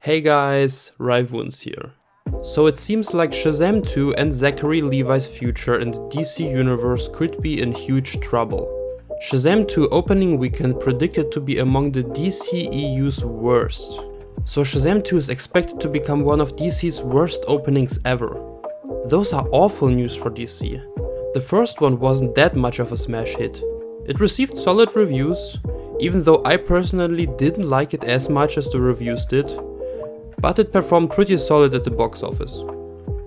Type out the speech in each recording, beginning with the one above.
Hey guys, Raivuns here. So it seems like Shazam 2 and Zachary Levi's future in the DC universe could be in huge trouble. Shazam 2 opening weekend predicted to be among the DCEU's worst. So Shazam 2 is expected to become one of DC's worst openings ever. Those are awful news for DC. The first one wasn't that much of a smash hit. It received solid reviews, even though I personally didn't like it as much as the reviews did, but it performed pretty solid at the box office.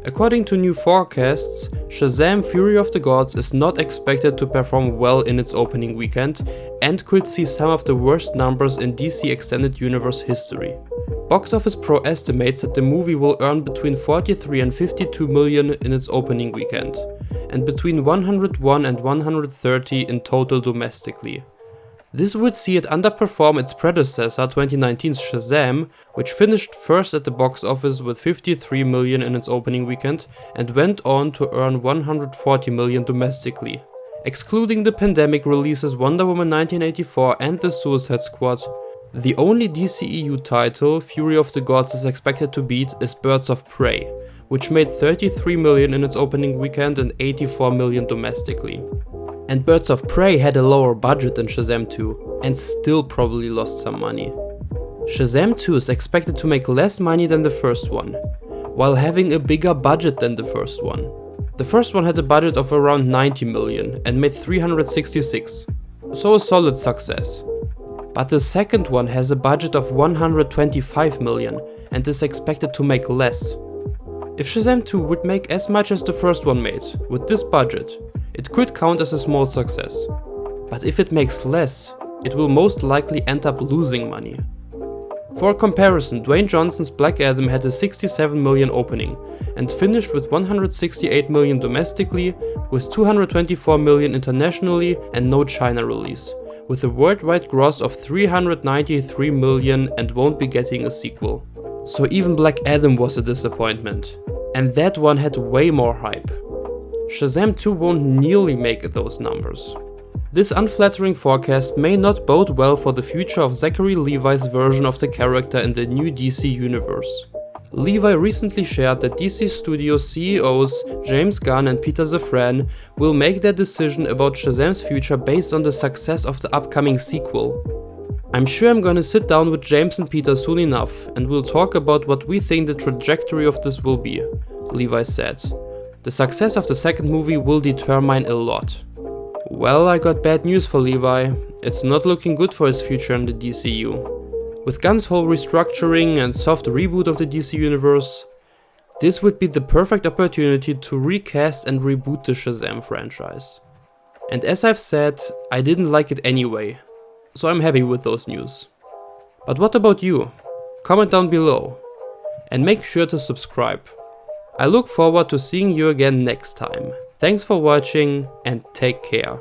According to new forecasts, Shazam Fury of the Gods is not expected to perform well in its opening weekend and could see some of the worst numbers in DC Extended Universe history. Box Office Pro estimates that the movie will earn between 43 and 52 million in its opening weekend, and between 101 and 130 in total domestically. This would see it underperform its predecessor 2019's Shazam, which finished first at the box office with 53 million in its opening weekend and went on to earn 140 million domestically. Excluding the pandemic releases Wonder Woman 1984 and The Suicide Squad, the only DCEU title Fury of the Gods is expected to beat is Birds of Prey, which made 33 million in its opening weekend and 84 million domestically. And Birds of Prey had a lower budget than Shazam 2 and still probably lost some money. Shazam 2 is expected to make less money than the first one, while having a bigger budget than the first one. The first one had a budget of around 90 million and made 366, so a solid success. But the second one has a budget of 125 million and is expected to make less. If Shazam 2 would make as much as the first one made, with this budget, it could count as a small success. But if it makes less, it will most likely end up losing money. For comparison, Dwayne Johnson's Black Adam had a 67 million opening and finished with 168 million domestically, with 224 million internationally and no China release, with a worldwide gross of 393 million and won't be getting a sequel. So even Black Adam was a disappointment, and that one had way more hype. Shazam 2 won't nearly make those numbers. This unflattering forecast may not bode well for the future of Zachary Levi's version of the character in the new DC universe. Levi recently shared that DC Studios CEOs James Gunn and Peter Safran will make their decision about Shazam's future based on the success of the upcoming sequel. I'm sure I'm gonna sit down with James and Peter soon enough and we'll talk about what we think the trajectory of this will be, Levi said. The success of the second movie will determine a lot. Well, I got bad news for Levi. It's not looking good for his future in the DCU. With Gunn's whole restructuring and soft reboot of the DC universe, this would be the perfect opportunity to recast and reboot the Shazam franchise. And as I've said, I didn't like it anyway, so I'm happy with those news. But what about you? Comment down below. And make sure to subscribe. I look forward to seeing you again next time. Thanks for watching and take care.